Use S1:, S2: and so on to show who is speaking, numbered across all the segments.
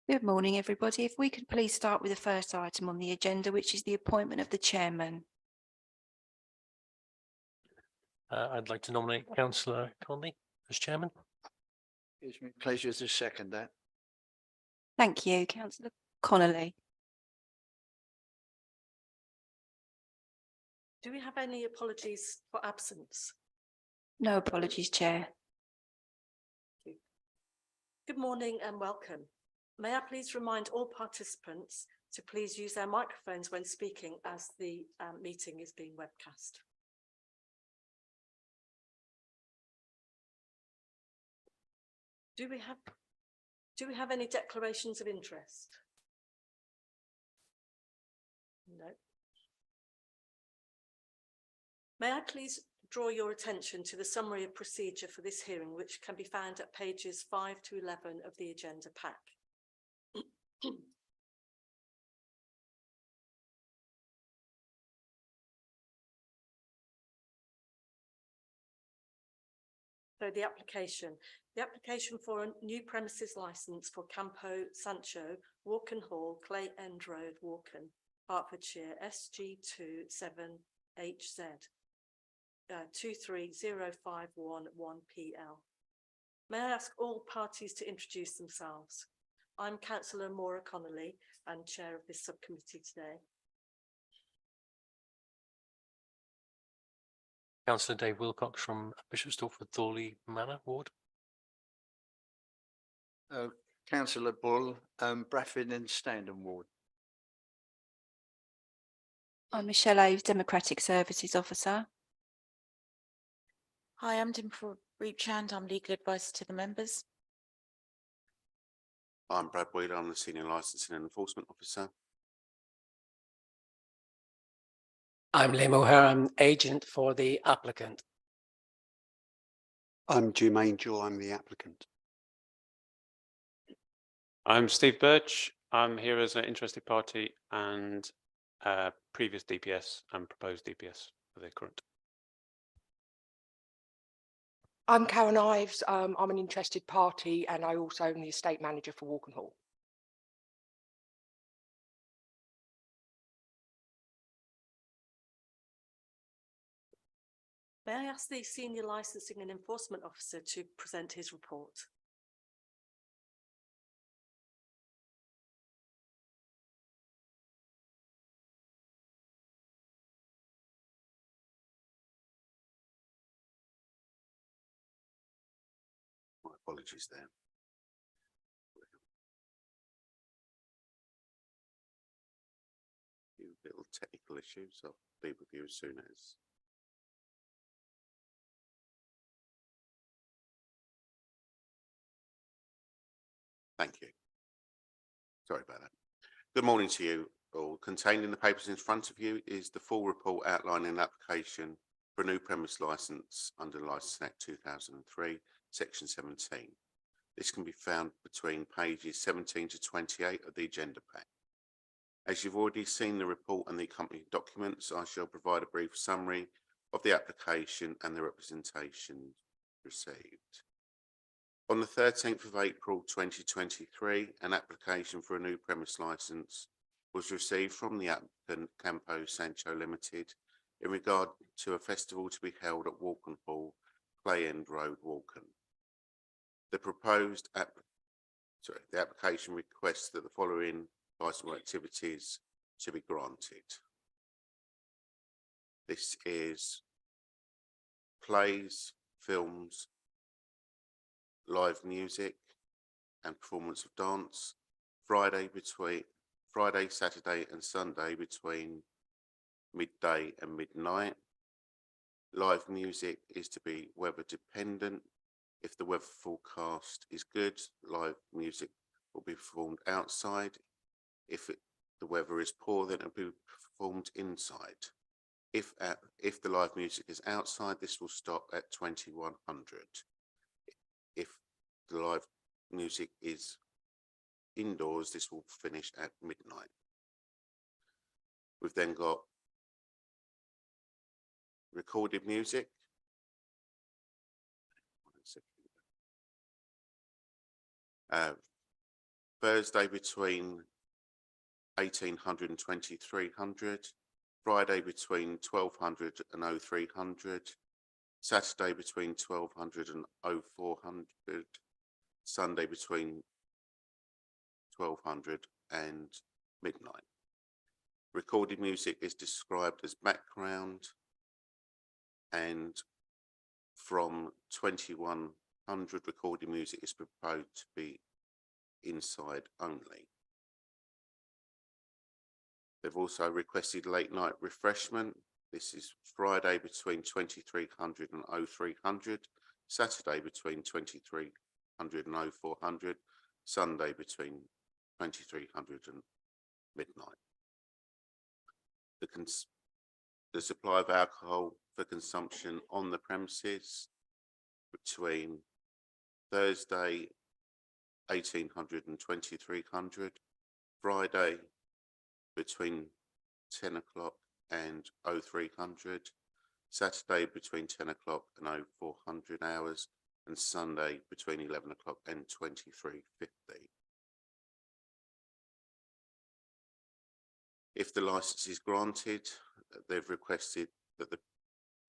S1: Good morning, everybody. If we could please start with the first item on the agenda, which is the appointment of the chairman.
S2: I'd like to nominate Councillor Conley as chairman.
S3: Gives me pleasure to second that.
S1: Thank you, Councillor Connolly.
S4: Do we have any apologies for absence?
S1: No apologies, Chair.
S4: Good morning and welcome. May I please remind all participants to please use their microphones when speaking, as the meeting is being webcast. Do we have any declarations of interest? No. May I please draw your attention to the summary of procedure for this hearing, which can be found at pages 5 to 11 of the agenda pack. So the application for a new premises licence for Campo Sancho, Walken Hall, Clay End Road, Walken, Hertfordshire, SG2 7HZ, 230511PL. May I ask all parties to introduce themselves? I'm Councillor Maura Connolly and chair of this subcommittee today.
S2: Councillor Dave Wilcox from Bishop Stortford Thorley Manor Ward.
S3: Councillor Bull, Bradford and Standon Ward.
S1: I'm Michelle Aves, Democratic Services Officer.
S5: Hi, I'm Dimple Reachand. I'm legal advisor to the members.
S6: I'm Brad Wheeler. I'm the Senior Licensing and Enforcement Officer.
S7: I'm Liam O'Hara. I'm agent for the applicant.
S8: I'm Jermaine Jewell. I'm the applicant.
S9: I'm Steve Birch. I'm here as an interested party and previous DPS and proposed DPS for the current.
S10: I'm Karen Ives. I'm an interested party and I also am the estate manager for Walken Hall.
S4: May I ask the Senior Licensing and Enforcement Officer to present his report?
S6: My apologies there. Few little technical issues. I'll be with you as soon as. Thank you. Sorry about that. Good morning to you all. Contained in the papers in front of you is the full report outlining an application for a new premise licence under Licensing Act 2003, Section 17. This can be found between pages 17 to 28 of the agenda pack. As you've already seen the report and the accompanying documents, I shall provide a brief summary of the application and the representation received. On the 13th of April 2023, an application for a new premise licence was received from the applicant Campo Sancho Limited in regard to a festival to be held at Walken Hall, Clay End Road, Walken. The application requests that the following licensable activities to be granted. This is plays, films, live music and performance of dance, Friday, Saturday and Sunday between midday and midnight. Live music is to be weather dependent. If the weather forecast is good, live music will be performed outside. If the weather is poor, then it will be performed inside. If the live music is outside, this will stop at 2100. If the live music is indoors, this will finish at midnight. We've then got recorded music. Thursday between 1800 and 2300, Friday between 1200 and 0300, Saturday between 1200 and 0400, Sunday between 1200 and midnight. Recorded music is described as background, and from 2100 recorded music is proposed to be inside only. They've also requested late night refreshment. This is Friday between 2300 and 0300, Saturday between 2300 and 0400, Sunday between 2300 and midnight. The supply of alcohol for consumption on the premises between Thursday 1800 and 2300, Friday between 10 o'clock and 0300, Saturday between 10 o'clock and 0400 hours, and Sunday between 11 o'clock and 23:50. If the license is granted, they've requested that the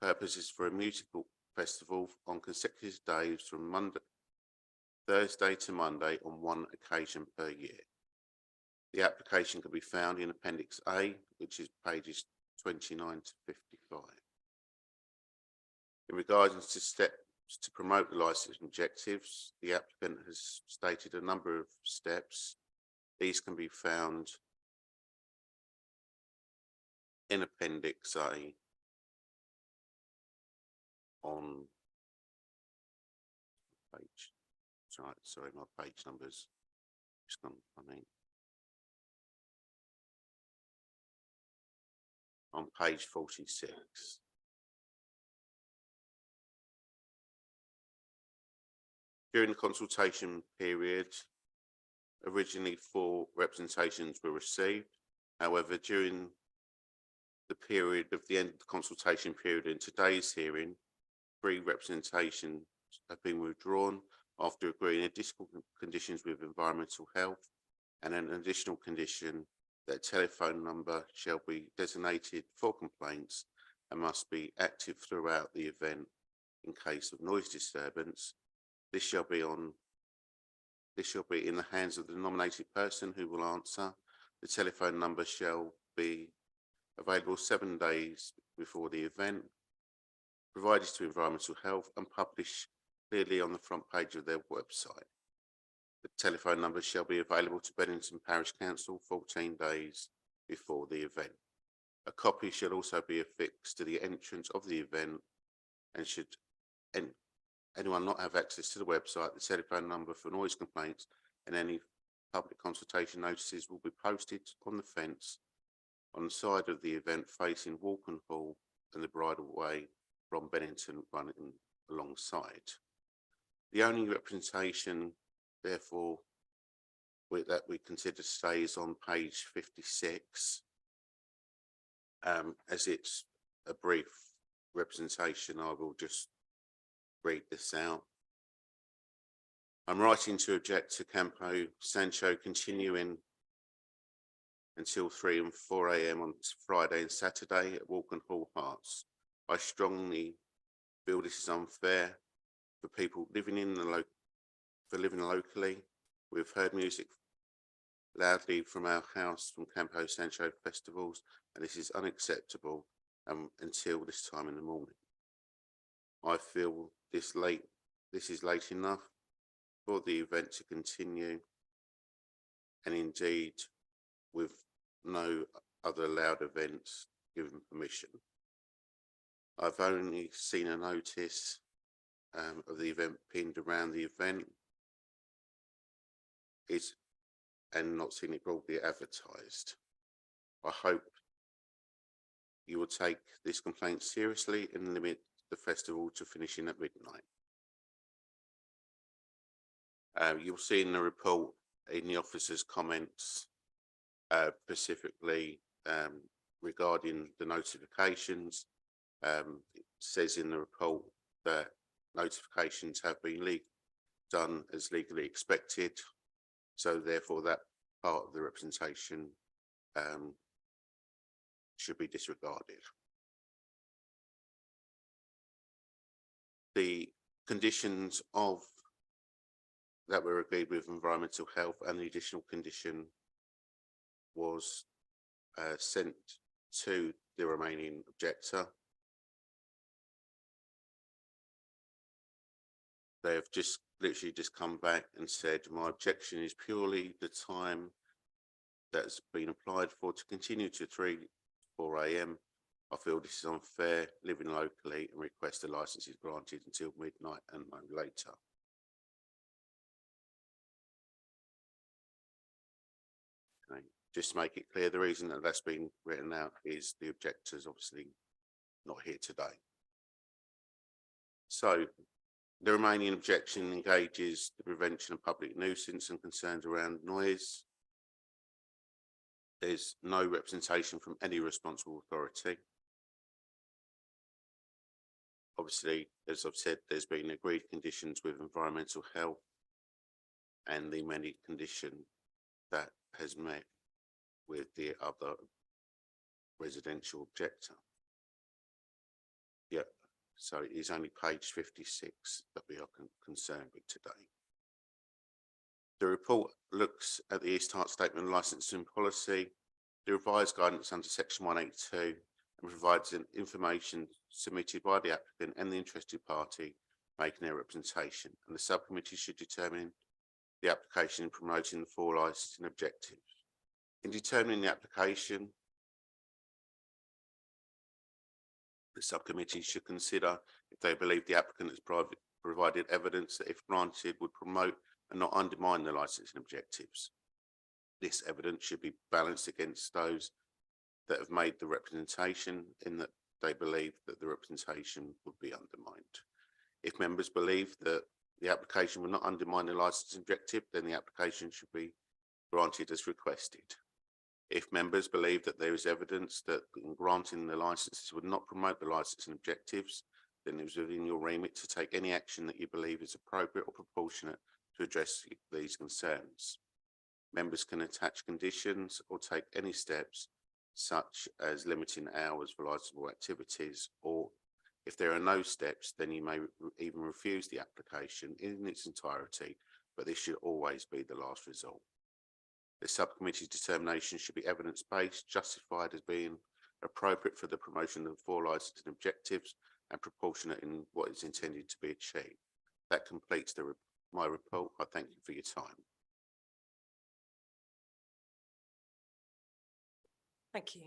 S6: purpose is for a musical festival on consecutive days from Thursday to Monday on one occasion per year. The application can be found in Appendix A, which is pages 29 to 55. In regards to steps to promote the licence objectives, the applicant has stated a number of steps. These can be found in Appendix A on page, sorry, my page numbers just gone funny. On page 46. During the consultation period, originally 4 representations were received. However, during the period of the end of the consultation period in today's hearing, 3 representations have been withdrawn after agreeing additional conditions with environmental health and an additional condition that a telephone number shall be designated for complaints and must be active throughout the event in case of noise disturbance. This shall be in the hands of the nominated person who will answer. The telephone number shall be available 7 days before the event, provided to Environmental Health and published clearly on the front page of their website. The telephone number shall be available to Bennington Parish Council 14 days before the event. A copy shall also be affixed to the entrance of the event, and should anyone not have access to the website, the telephone number for noise complaints and any public consultation notices will be posted on the fence on the side of the event facing Walken Hall and the bridle way from Bennington running alongside. The only representation, therefore, that we consider stays on page 56. As it's a brief representation, I will just read this out. I'm writing to object to Campo Sancho continuing until 3 and 4 a.m. on Friday and Saturday at Walken Hall, Herts. I strongly feel this is unfair for people living locally. We've heard music loudly from our house from Campo Sancho festivals, and this is unacceptable until this time in the morning. I feel this is late enough for the event to continue, and indeed with no other allowed events given permission. I've only seen a notice of the event pinned around the event and not seen it broadly advertised. I hope you will take this complaint seriously and limit the festival to finishing at midnight. You'll see in the report in the officer's comments specifically regarding the notifications. It says in the report that notifications have been done as legally expected. So therefore that part of the representation should be disregarded. The conditions of that were agreed with environmental health and the additional condition was sent to the remaining objector. They have just literally just come back and said, my objection is purely the time that's been applied for to continue to 3 to 4 AM. I feel this is unfair, living locally, and request the licence is granted until midnight and no later. Okay. Just to make it clear, the reason that that's been written out is the objector's obviously not here today. So the remaining objection engages the prevention of public nuisance and concerns around noise. There's no representation from any responsible authority. Obviously, as I've said, there's been agreed conditions with environmental health and the many condition that has met with the other residential objector. Yeah, so it is only page 56 that we are concerned with today. The report looks at the East Hart Statement of Licensing Policy, the revised guidance under section 182, and provides information submitted by the applicant and the interested party making their representation, and the subcommittee should determine the application in promoting the 4 licensing objectives. In determining the application, the subcommittee should consider if they believe the applicant has provided evidence that, if granted, would promote and not undermine the licensing objectives. This evidence should be balanced against those that have made the representation in that they believe that the representation would be undermined. If members believe that the application will not undermine the licensing objective, then the application should be granted as requested. If members believe that there is evidence that in granting the licenses would not promote the licensing objectives, then it is within your remit to take any action that you believe is appropriate or proportionate to address these concerns. Members can attach conditions or take any steps such as limiting hours for licensable activities, or if there are no steps, then you may even refuse the application in its entirety, but this should always be the last resort. The subcommittee's determination should be evidence-based, justified as being appropriate for the promotion of 4 licensing objectives and proportionate in what is intended to be achieved. That completes my report. I thank you for your time.
S4: Thank you.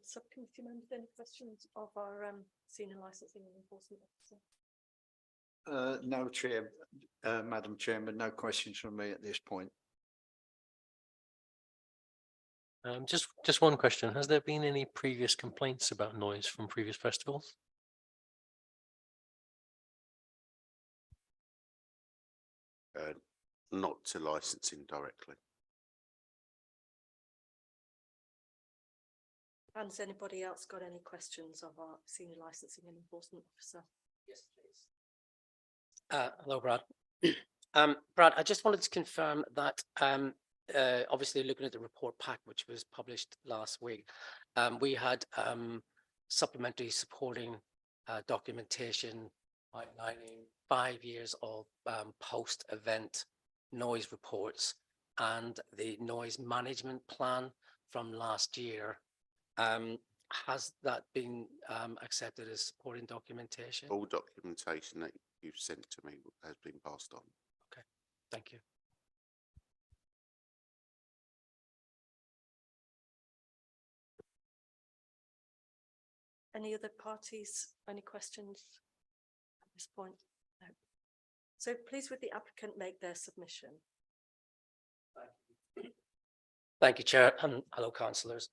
S4: Subcommittee members, any questions of our senior licensing and enforcement officer?
S3: No, Chair, Madam Chairman, no questions from me at this point.
S2: Just one question. Has there been any previous complaints about noise from previous festivals?
S6: Not to licensing directly.
S4: And has anybody else got any questions of our senior licensing and enforcement officer?
S7: Yes, please. Hello, Brad. Brad, I just wanted to confirm that obviously looking at the report pack, which was published last week, we had supplementary supporting documentation outlining 5 years of post-event noise reports and the noise management plan from last year. Has that been accepted as supporting documentation?
S6: All documentation that you've sent to me has been passed on.
S7: Okay, thank you.
S4: Any other parties, any questions at this point? No. So please would the applicant make their submission?
S7: Thank you, Chair, and hello, councillors.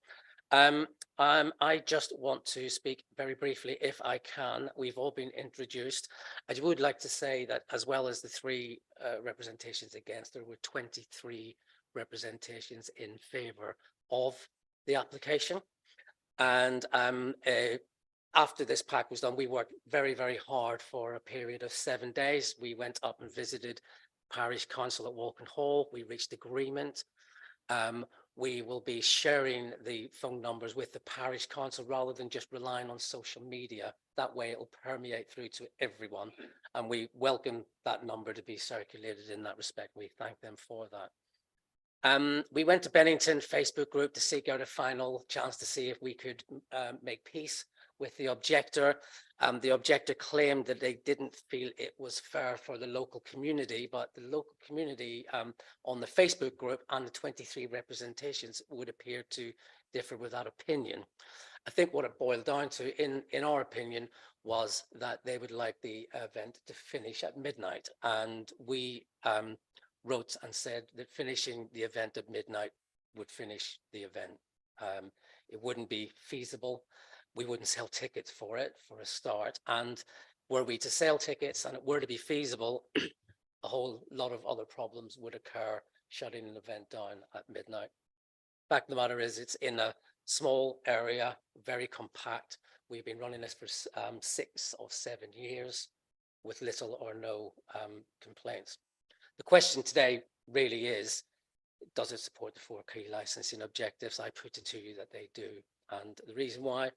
S7: I just want to speak very briefly, if I can. We've all been introduced. I would like to say that as well as the 3 representations against, there were 23 representations in favour of the application. And after this pack was done, we worked very, very hard for a period of 7 days. We went up and visited parish council at Walken Hall. We reached agreement. We will be sharing the phone numbers with the parish council rather than just relying on social media. That way it'll permeate through to everyone. And we welcome that number to be circulated in that respect. We thank them for that. We went to Bennington Facebook group to seek out a final chance to see if we could make peace with the objector. The objector claimed that they didn't feel it was fair for the local community, but the local community on the Facebook group and the 23 representations would appear to differ with that opinion. I think what it boiled down to, in our opinion, was that they would like the event to finish at midnight. And we wrote and said that finishing the event at midnight would finish the event. It wouldn't be feasible. We wouldn't sell tickets for it for a start. And were we to sell tickets and it were to be feasible, a whole lot of other problems would occur shutting an event down at midnight. Fact of the matter is, it's in a small area, very compact. We've been running this for 6 or 7 years with little or no complaints. The question today really is, does it support the 4 key licensing objectives? I put it to you that they do. And the reason why,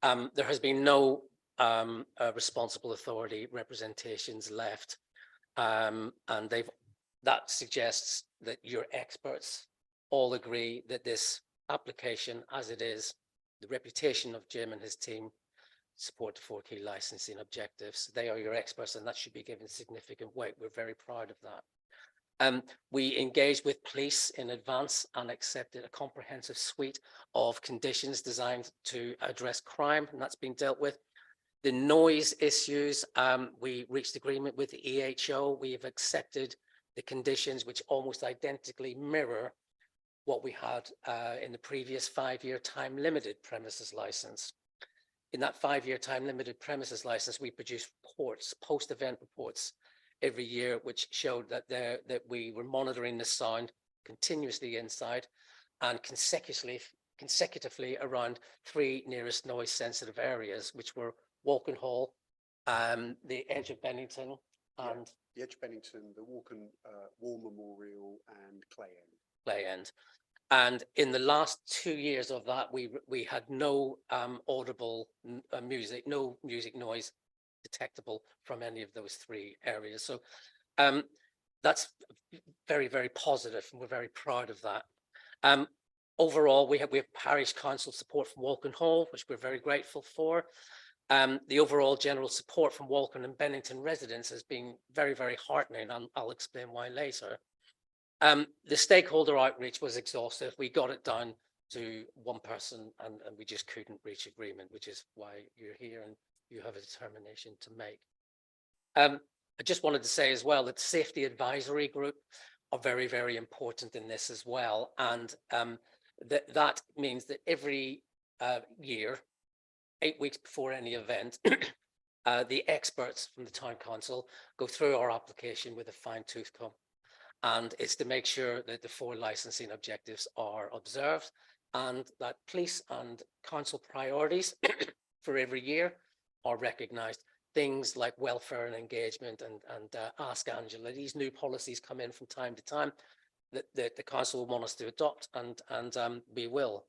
S7: there has been no responsible authority representations left. And that suggests that your experts all agree that this application as it is, the reputation of Jim and his team support the 4 key licensing objectives. They are your experts and that should be given significant weight. We're very proud of that. We engaged with police in advance and accepted a comprehensive suite of conditions designed to address crime, and that's been dealt with. The noise issues, we reached agreement with the EHO. We have accepted the conditions which almost identically mirror what we had in the previous 5-year time-limited premises license. In that 5-year time-limited premises license, we produced reports, post-event reports, every year, which showed that we were monitoring the sound continuously inside and consecutively around 3 nearest noise sensitive areas, which were Walken Hall, the edge of Bennington, and
S8: the edge of Bennington, the Walken War Memorial, and Clay End.
S7: Clay End. And in the last 2 years of that, we had no audible music, no music noise detectable from any of those 3 areas. So that's very, very positive, and we're very proud of that. Overall, we have parish council support from Walken Hall, which we're very grateful for. The overall general support from Walken and Bennington residents has been very, very heartening, and I'll explain why later. The stakeholder outreach was exhaustive. We got it down to 1 person and we just couldn't reach agreement, which is why you're here and you have a determination to make. I just wanted to say as well that safety advisory group are very, very important in this as well. And that means that every year, 8 weeks before any event, the experts from the town council go through our application with a fine-tooth comb. And it's to make sure that the 4 licensing objectives are observed and that police and council priorities for every year are recognised. Things like welfare and engagement and Ask Angela, these new policies come in from time to time that the council will want us to adopt, and we will.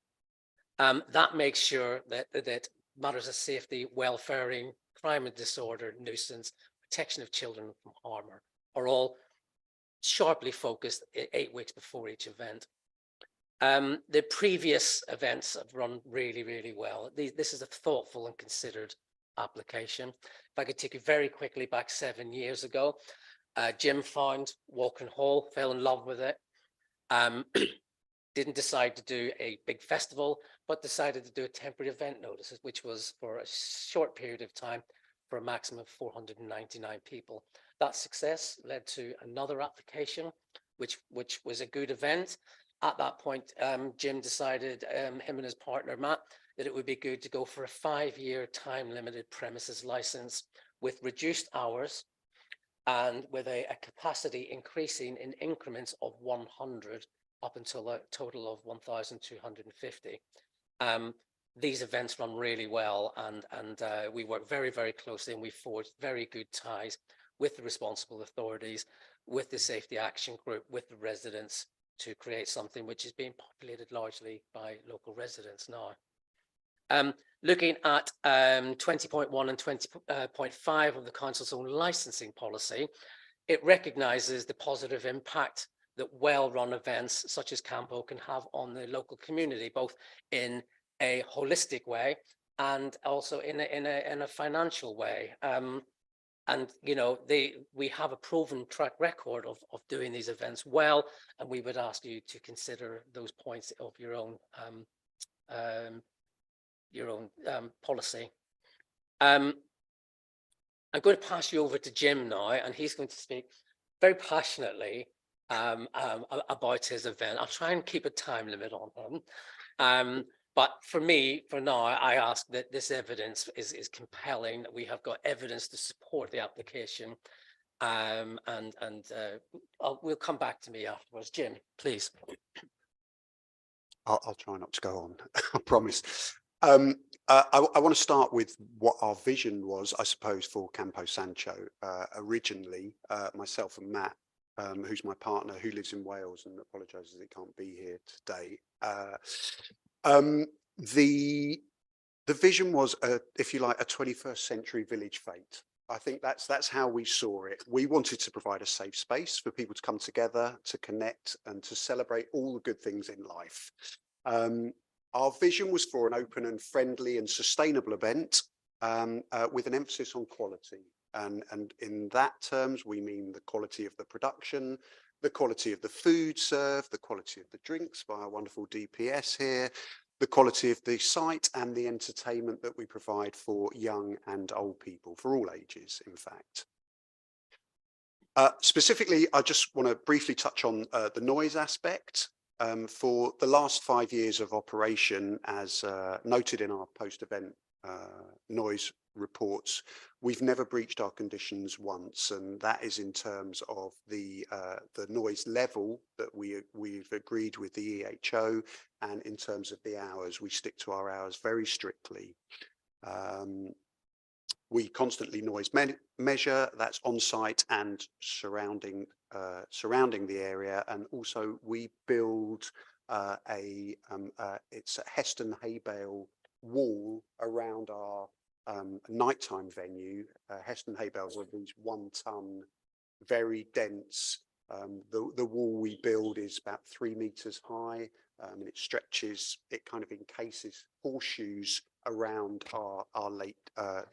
S7: That makes sure that matters of safety, welfaring, crime and disorder, nuisance, protection of children from harm are all sharply focused 8 weeks before each event. The previous events have run really, really well. This is a thoughtful and considered application. If I could take you very quickly back 7 years ago, Jim found Walken Hall, fell in love with it, didn't decide to do a big festival, but decided to do a temporary event notice, which was for a short period of time for a maximum of 499 people. That success led to another application, which was a good event. At that point, Jim decided, him and his partner, Matt, that it would be good to go for a 5-year time-limited premises license with reduced hours and with a capacity increasing in increments of 100 up until a total of 1,250. These events run really well, and we work very, very closely, and we forged very good ties with the responsible authorities. with the safety action group, with the residents, to create something which is being populated largely by local residents now. Looking at 20.1 and 20.5 of the council's own licensing policy, it recognises the positive impact that well-run events such as Campo can have on the local community, both in a holistic way and also in a financial way. And you know, we have a proven track record of doing these events well, and we would ask you to consider those points of your own policy. I'm going to pass you over to Jim now, and he's going to speak very passionately about his event. I'll try and keep a time limit on him. But for me, for now, I ask that this evidence is compelling, that we have got evidence to support the application. We'll come back to me afterwards. Jim, please.
S8: I'll try not to go on, I promise. I want to start with what our vision was, I suppose, for Campo Sancho. Originally, myself and Matt, who's my partner, who lives in Wales and apologises he can't be here today. The vision was, if you like, a 21st century village fete. I think that's how we saw it. We wanted to provide a safe space for people to come together, to connect, and to celebrate all the good things in life. Our vision was for an open and friendly and sustainable event with an emphasis on quality. And in that terms, we mean the quality of the production, the quality of the food served, the quality of the drinks by our wonderful DPS here, the quality of the site and the entertainment that we provide for young and old people, for all ages, in fact. Specifically, I just want to briefly touch on the noise aspect. For the last 5 years of operation, as noted in our post-event noise reports, we've never breached our conditions once, and that is in terms of the noise level that we've agreed with the EHO, and in terms of the hours, we stick to our hours very strictly. We constantly noise measure, that's on site and surrounding the area, and also we build it's a Heston hay bale wall around our nighttime venue. Heston hay bales are these 1 ton, very dense. The wall we build is about 3 meters high, and it stretches, it kind of encases horseshoes around our late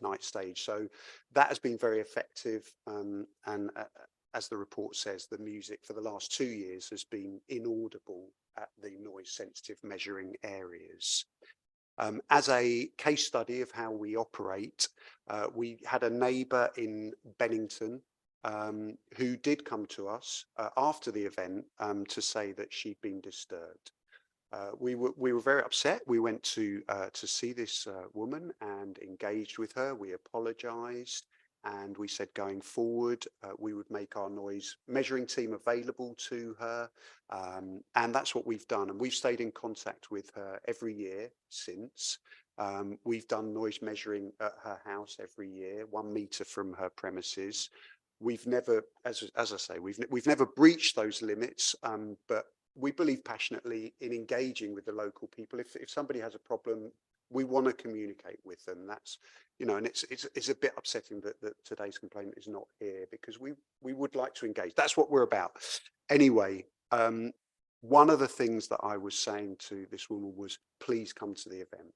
S8: night stage. So that has been very effective, and as the report says, the music for the last 2 years has been inaudible at the noise sensitive measuring areas. As a case study of how we operate, we had a neighbour in Bennington who did come to us after the event to say that she'd been disturbed. We were very upset. We went to see this woman and engaged with her. We apologised, and we said going forward we would make our noise measuring team available to her, and that's what we've done. And we've stayed in contact with her every year since. We've done noise measuring at her house every year, 1 meter from her premises. We've never, as I say, we've never breached those limits, but we believe passionately in engaging with the local people. If somebody has a problem, we want to communicate with them. That's, you know, and it's a bit upsetting that today's complaint is not here, because we would like to engage. That's what we're about. Anyway, one of the things that I was saying to this woman was, please come to the event.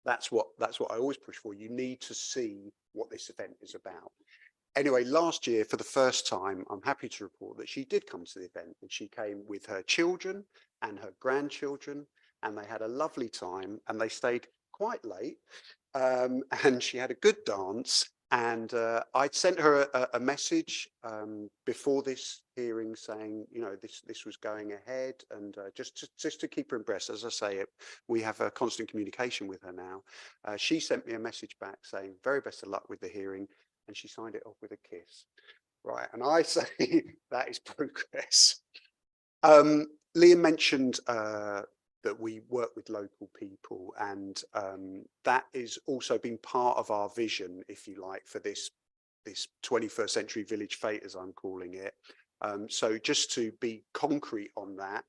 S8: That's what I always push for. You need to see what this event is about. Anyway, last year, for the first time, I'm happy to report that she did come to the event, and she came with her children and her grandchildren, and they had a lovely time, and they stayed quite late, and she had a good dance. And I'd sent her a message before this hearing saying, you know, this was going ahead, and just to keep her abreast. As I say, we have a constant communication with her now. She sent me a message back saying, very best of luck with the hearing. And she signed it off with a kiss, right? And I say that is progress. Liam mentioned that we work with local people, and that is also been part of our vision, if you like, for this 21st century village fete, as I'm calling it. So just to be concrete on that,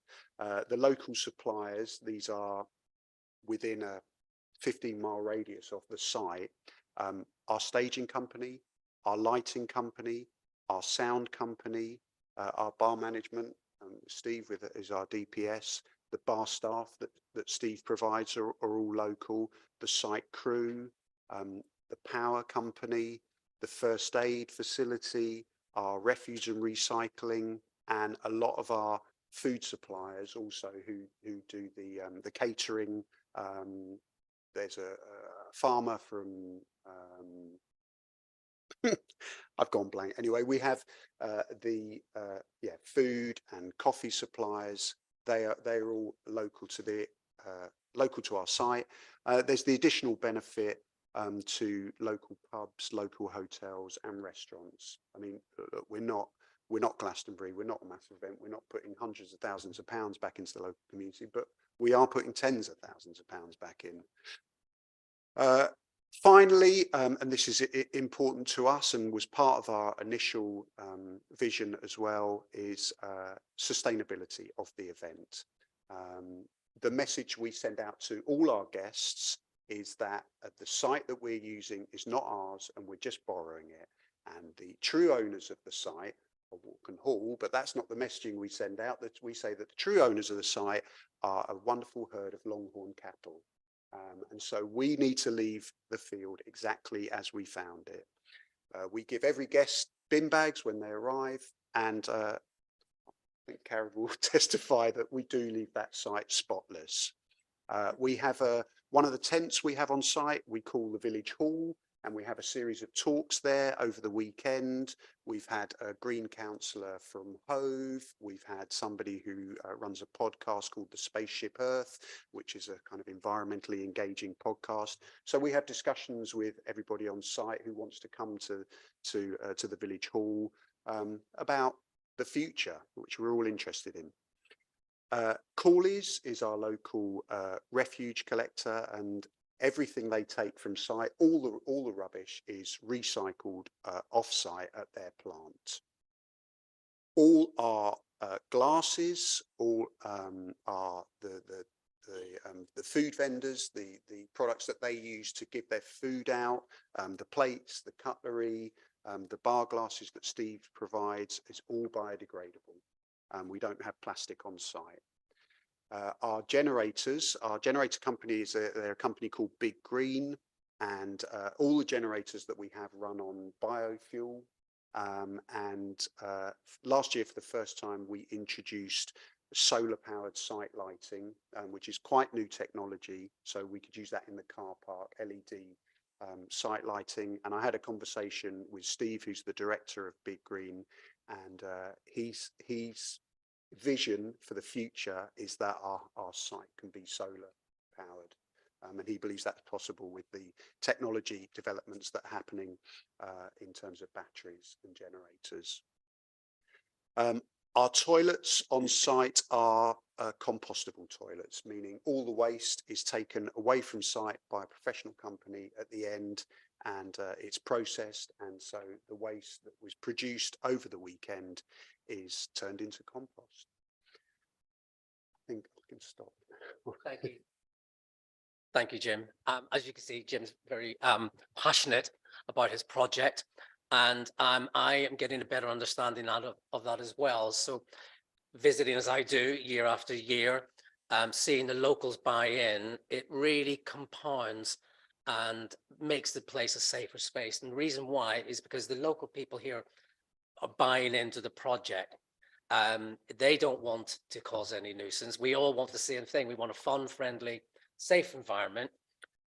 S8: the local suppliers, these are within a 15-mile radius of the site, our staging company, our lighting company, our sound company, our bar management, Steve is our DPS, the bar staff that Steve provides are all local, the site crew, the power company, the first aid facility, our refuse and recycling, and a lot of our food suppliers also who do the catering. There's a farmer from I've gone blank. Anyway, we have the food and coffee suppliers. They're all local to our site. There's the additional benefit to local pubs, local hotels, and restaurants. I mean, look, we're not Glastonbury. We're not a massive event. We're not putting hundreds of thousands of pounds back into the local community, but we are putting tens of thousands of pounds back in. Finally, and this is important to us and was part of our initial vision as well, is sustainability of the event. The message we send out to all our guests is that the site that we're using is not ours and we're just borrowing it. And the true owners of the site are Walken Hall, but that's not the messaging we send out. That we say that the true owners of the site are a wonderful herd of longhorn cattle. And so we need to leave the field exactly as we found it. We give every guest bin bags when they arrive, and I think Karen will testify that we do leave that site spotless. We have one of the tents we have on site we call the Village Hall, and we have a series of talks there over the weekend. We've had a Green councillor from Hove. We've had somebody who runs a podcast called The Spaceship Earth, which is a kind of environmentally engaging podcast. So we have discussions with everybody on site who wants to come to the Village Hall about the future, which we're all interested in. Corley's is our local refuge collector, and everything they take from site, all the rubbish is recycled off-site at their plant. All our glasses, all are the food vendors, the products that they use to give their food out, the plates, the cutlery, the bar glasses that Steve provides is all biodegradable. We don't have plastic on site. Our generator company they're a company called Big Green, and all the generators that we have run on biofuel. And last year, for the first time, we introduced solar-powered site lighting, which is quite new technology. So we could use that in the car park, LED site lighting. And I had a conversation with Steve, who's the director of Big Green, and he's vision for the future is that our site can be solar powered, and he believes that's possible with the technology developments that are happening in terms of batteries and generators. Our toilets on site are compostable toilets, meaning all the waste is taken away from site by a professional company at the end, and it's processed, and so the waste that was produced over the weekend is turned into compost. I think I can stop.
S7: Thank you. Thank you, Jim. As you can see, Jim's very passionate about his project, and I am getting a better understanding of that as well. So visiting as I do year after year, seeing the locals buy in, it really compounds and makes the place a safer space. And the reason why is because the local people here are buying into the project. They don't want to cause any nuisance. We all want the same thing. We want a fun, friendly, safe environment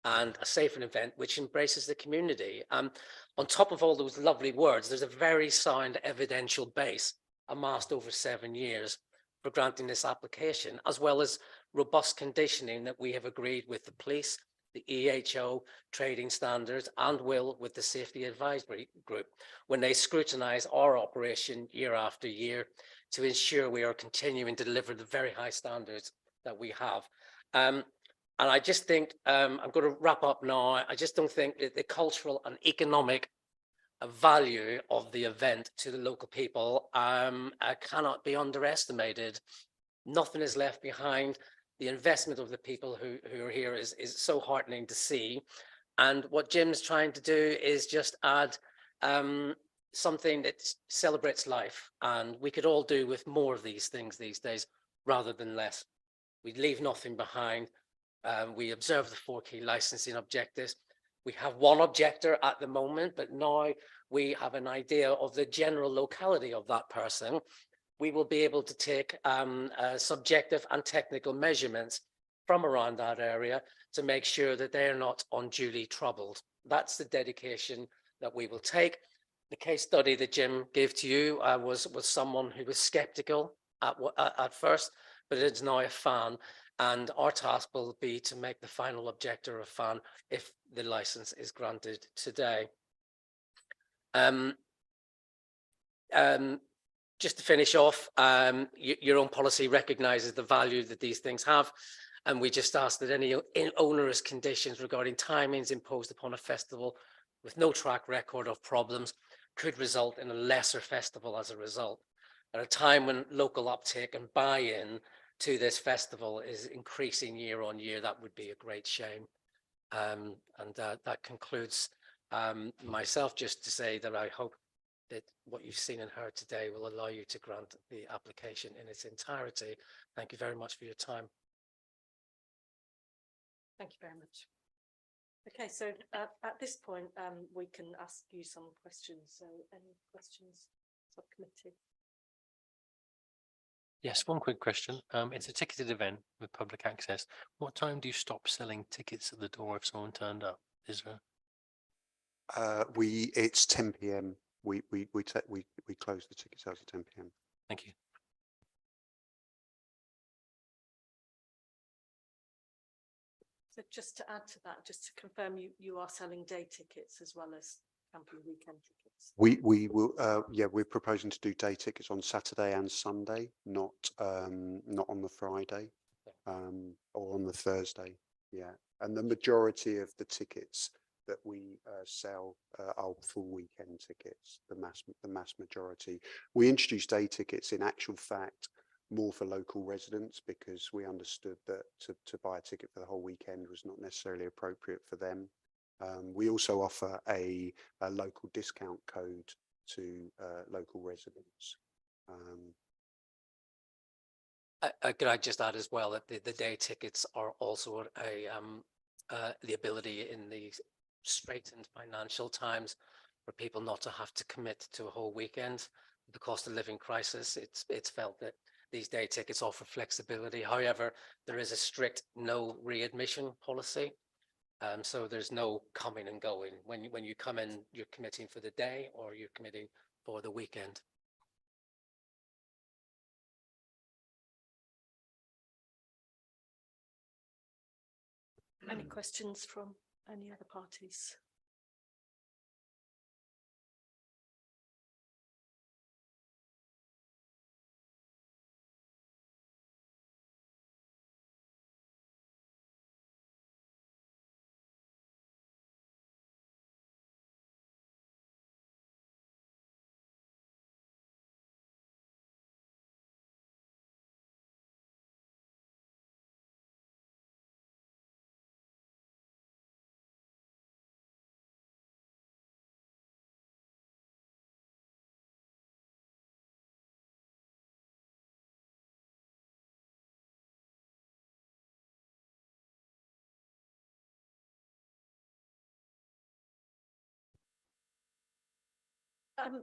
S7: and a safe event which embraces the community. On top of all those lovely words, there's a very sound evidential base amassed over 7 years for granting this application, as well as robust conditioning that we have agreed with the police, the EHO trading standards, and will with the Safety Advisory Group when they scrutinise our operation year after year to ensure we are continuing to deliver the very high standards that we have. And I just think, I'm going to wrap up now, I just don't think that the cultural and economic value of the event to the local people cannot be underestimated. Nothing is left behind. The investment of the people who are here is so heartening to see. And what Jim's trying to do is just add something that celebrates life. And we could all do with more of these things these days rather than less. We leave nothing behind. We observe the 4 key licensing objectives. We have one objector at the moment, but now we have an idea of the general locality of that person. We will be able to take subjective and technical measurements from around that area to make sure that they are not unduly troubled. That's the dedication that we will take. The case study that Jim gave to you was someone who was skeptical at first, but is now a fan. And our task will be to make the final objector a fan if the license is granted today. Just to finish off, your own policy recognises the value that these things have. And we just ask that any onerous conditions regarding timings imposed upon a festival with no track record of problems could result in a lesser festival as a result. At a time when local uptake and buy-in to this festival is increasing year on year, that would be a great shame. And that concludes myself, just to say that I hope that what you've seen and heard today will allow you to grant the application in its entirety. Thank you very much for your time.
S4: Thank you very much. Okay, so at this point, we can ask you some questions. So any questions, subcommittee?
S2: Yes, one quick question. It's a ticketed event with public access. What time do you stop selling tickets at the door if someone turned up? Is there?
S8: It's 10 p.m. We close the ticket sales at 10 p.m.
S2: Thank you.
S4: So just to add to that, just to confirm, you are selling day tickets as well as camping weekend tickets?
S8: We will, we're proposing to do day tickets on Saturday and Sunday, not on the Friday, or on the Thursday. Yeah, and the majority of the tickets that we sell are full weekend tickets. The mass majority. We introduced day tickets in actual fact more for local residents because we understood that to buy a ticket for the whole weekend was not necessarily appropriate for them. We also offer a local discount code to local residents.
S7: Could I just add as well that the day tickets are also the ability in the straitened financial times for people not to have to commit to a whole weekend. The cost of living crisis, it's felt that these day tickets offer flexibility. However, there is a strict no readmission policy. So there's no coming and going. When you come in, you're committing for the day or you're committing for the weekend.
S4: Any questions from any other parties?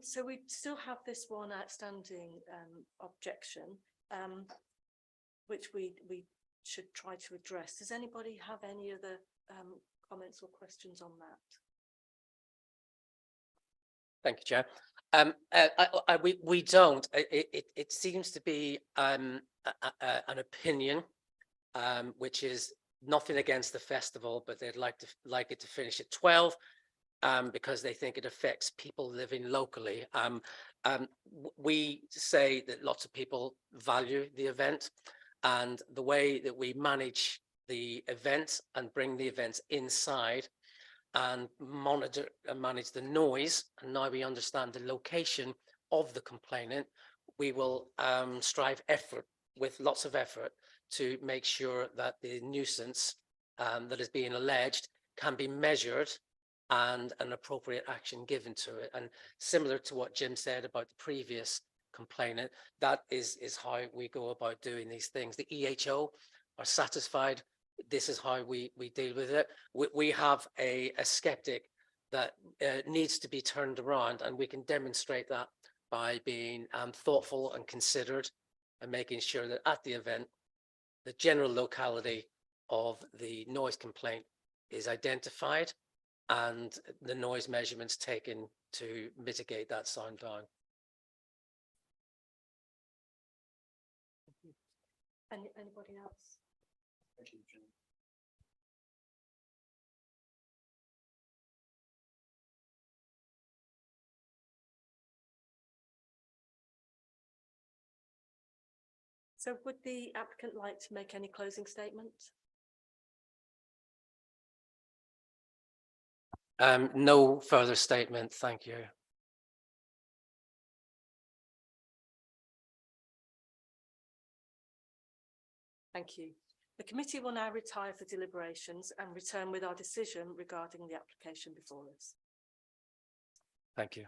S4: So we still have this one outstanding objection, which we should try to address. Does anybody have any other comments or questions on that?
S7: Thank you, Chair. We don't. It seems to be an opinion, which is nothing against the festival, but they'd like it to finish at 12. Because they think it affects people living locally. We say that lots of people value the event, and the way that we manage the event and bring the events inside and monitor and manage the noise. And now we understand the location of the complainant. We will strive with lots of effort to make sure that the nuisance that is being alleged can be measured and an appropriate action given to it. And similar to what Jim said about the previous complainant, that is how we go about doing these things. The EHO are satisfied. This is how we deal with it. We have a skeptic that needs to be turned around, and we can demonstrate that by being thoughtful and considered and making sure that at the event, the general locality of the noise complaint is identified and the noise measurements taken to mitigate that sound down.
S4: Anybody else? So would the applicant like to make any closing statement?
S7: No further statement, thank you.
S4: Thank you. The committee will now retire for deliberations and return with our decision regarding the application before us.
S7: Thank you.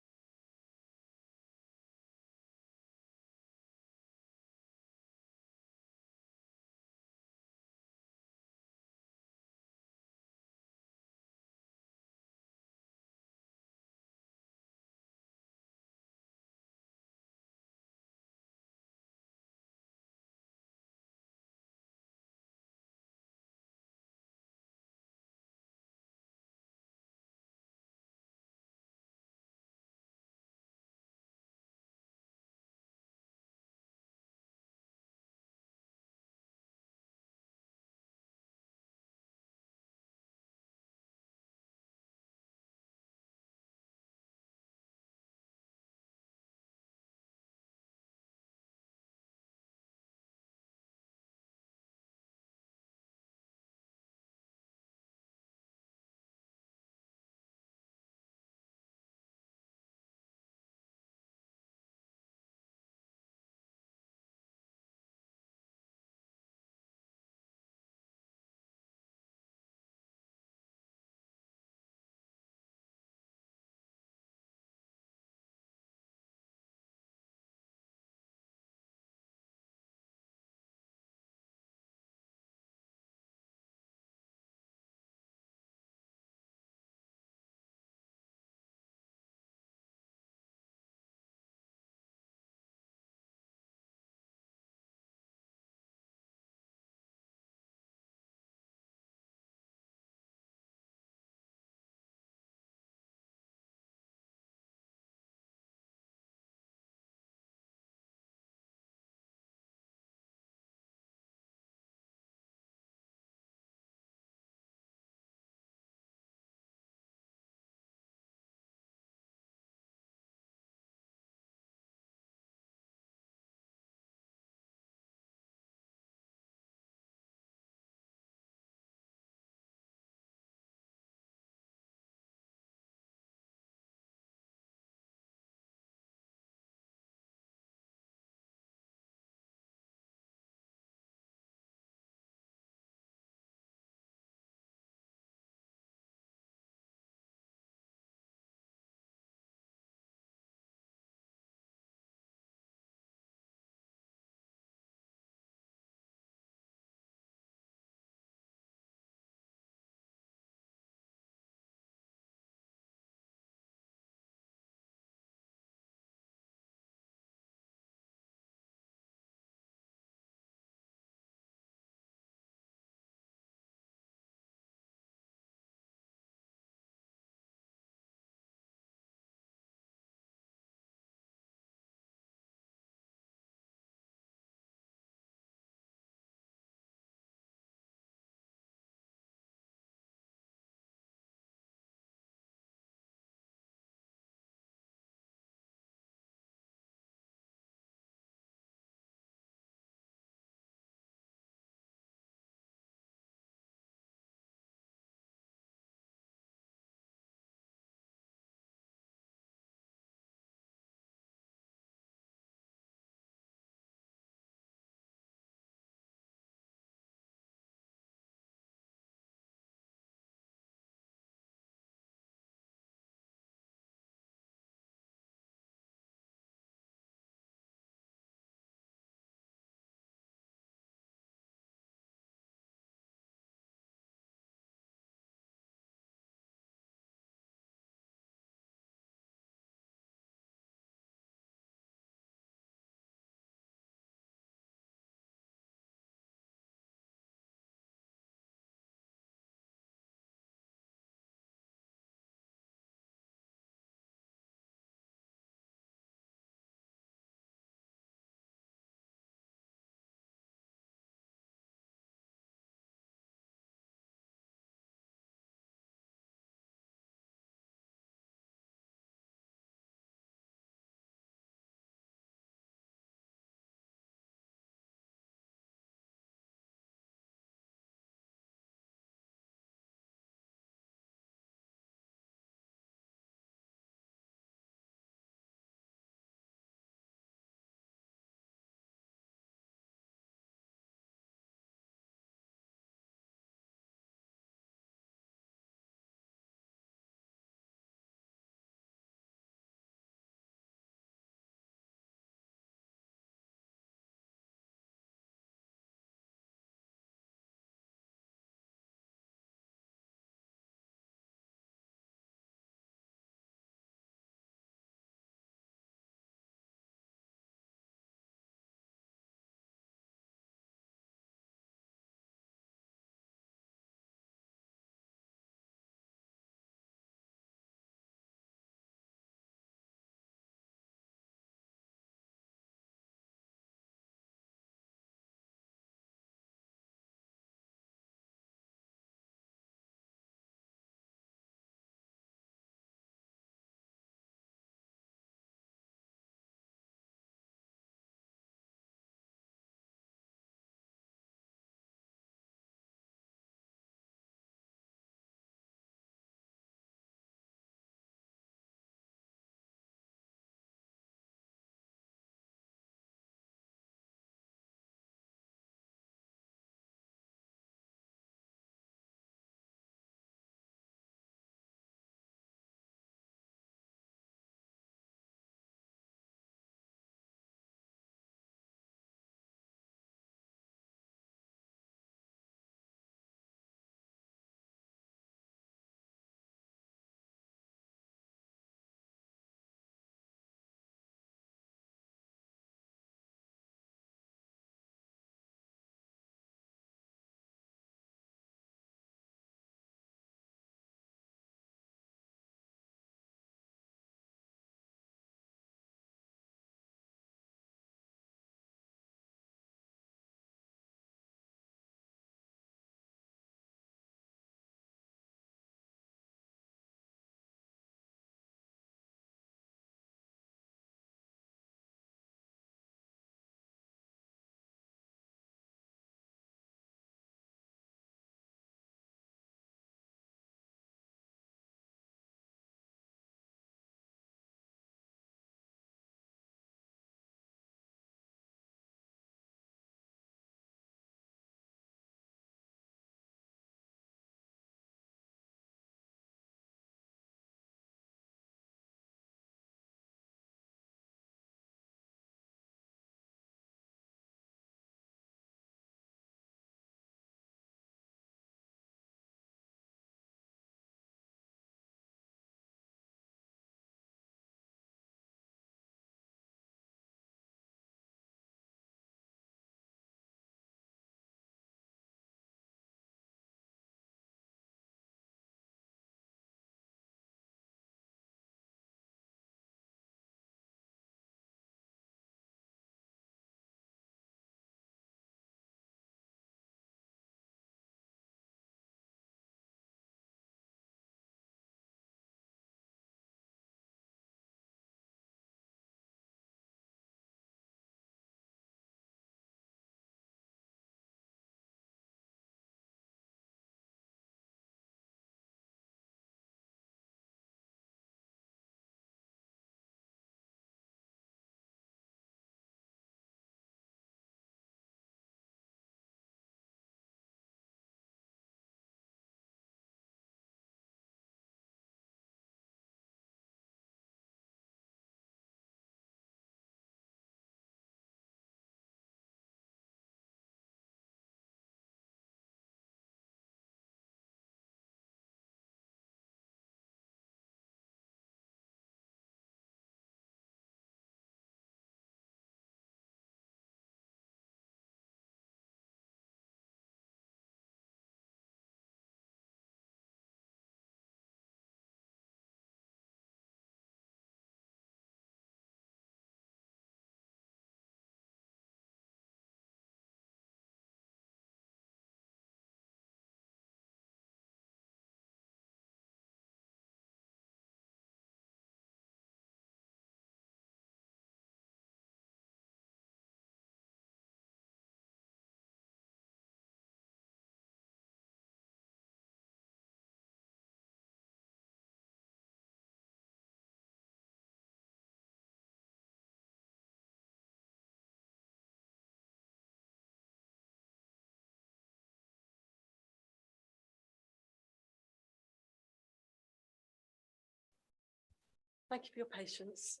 S4: Thank you for your patience.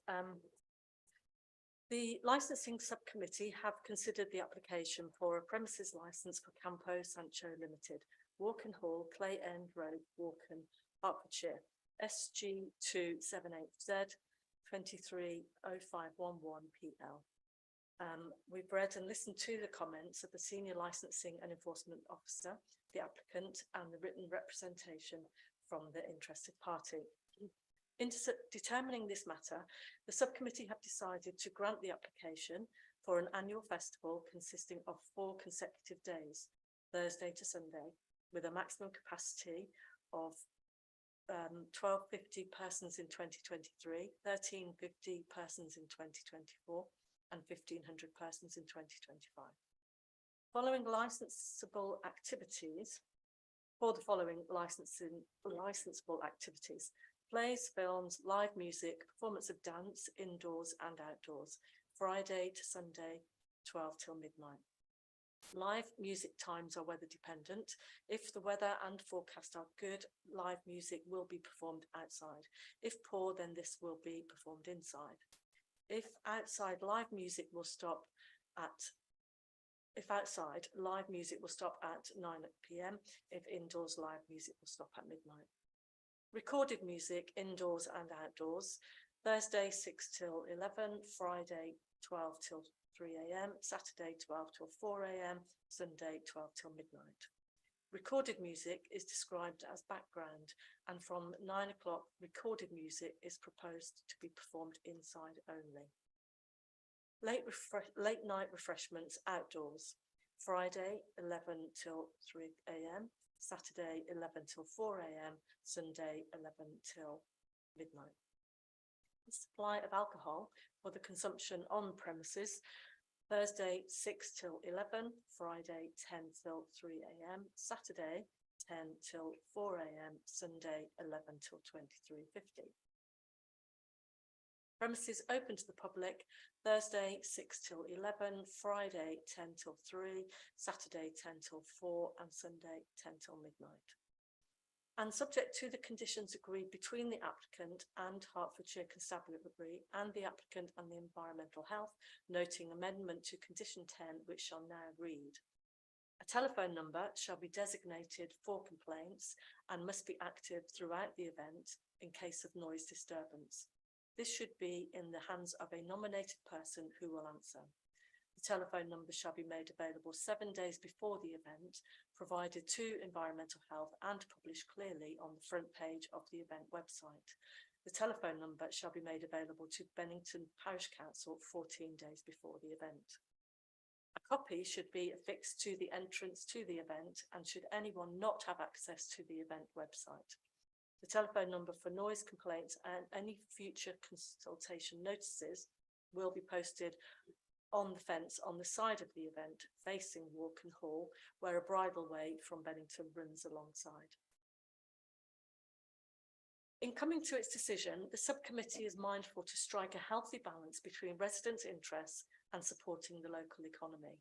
S4: The licensing subcommittee have considered the application for a premises license for Campo Sancho Limited, Walken Hall, Clay End Road, Walken, Hertfordshire, SG278Z 230511PL. We've read and listened to the comments of the Senior Licensing and Enforcement Officer, the applicant, and the written representation from the interested party. In determining this matter, the subcommittee have decided to grant the application for an annual festival consisting of 4 consecutive days, Thursday to Sunday, with a maximum capacity of 1,250 persons in 2023, 1,350 persons in 2024, and 1,500 persons in 2025. Following licensable activities, for the following licensable activities: plays, films, live music, performance of dance, indoors and outdoors, Friday to Sunday, 12 till midnight. Live music times are weather dependent. If the weather and forecast are good, live music will be performed outside. If poor, then this will be performed inside. If outside, live music will stop at 9 p.m. If indoors, live music will stop at midnight. Recorded music indoors and outdoors, Thursday 6 till 11, Friday 12 till 3 a.m, Saturday 12 till 4 a.m, Sunday 12 till midnight. Recorded music is described as background, and from 9 o'clock recorded music is proposed to be performed inside only. Late night refreshments outdoors, Friday 11 till 3 a.m, Saturday 11 till 4 a.m, Sunday 11 till midnight. The supply of alcohol for the consumption on premises, Thursday 6 till 11, Friday 10 till 3 a.m, Saturday 10 till 4 a.m, Sunday 11 till 23:50. Premises open to the public, Thursday 6 till 11, Friday 10 till 3, Saturday 10 till 4, and Sunday 10 till midnight. And subject to the conditions agreed between the applicant and Hertfordshire Constabulary and the applicant and the Environmental Health, noting amendment to condition 10, which shall now read. A telephone number shall be designated for complaints and must be active throughout the event in case of noise disturbance. This should be in the hands of a nominated person who will answer. The telephone number shall be made available 7 days before the event, provided to Environmental Health and published clearly on the front page of the event website. The telephone number shall be made available to Bennington Parish Council 14 days before the event. A copy should be affixed to the entrance to the event, and should anyone not have access to the event website. The telephone number for noise complaints and any future consultation notices will be posted on the fence on the side of the event facing Walken Hall, where a bridle way from Bennington runs alongside. In coming to its decision, the subcommittee is mindful to strike a healthy balance between residents' interests and supporting the local economy.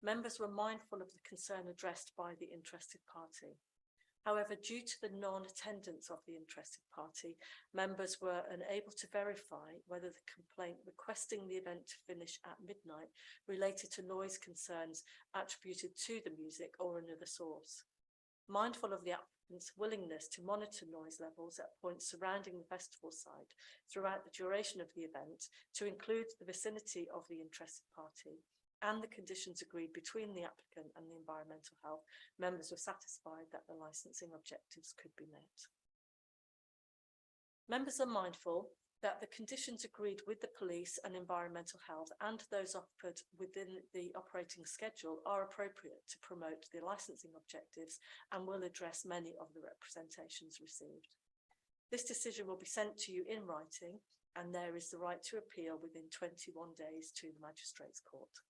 S4: Members were mindful of the concern addressed by the interested party. However, due to the non-attendance of the interested party, members were unable to verify whether the complaint requesting the event to finish at midnight related to noise concerns attributed to the music or another source. Mindful of the applicant's willingness to monitor noise levels at points surrounding the festival site throughout the duration of the event, to include the vicinity of the interested party, and the conditions agreed between the applicant and the Environmental Health, members were satisfied that the licensing objectives could be met. Members are mindful that the conditions agreed with the police and Environmental Health and those offered within the operating schedule are appropriate to promote the licensing objectives and will address many of the representations received. This decision will be sent to you in writing, and there is the right to appeal within 21 days to the Magistrates' Court.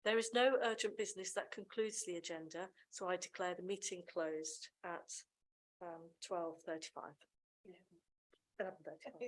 S4: There is no urgent business that concludes the agenda, so I declare the meeting closed at 12:35. 11:35.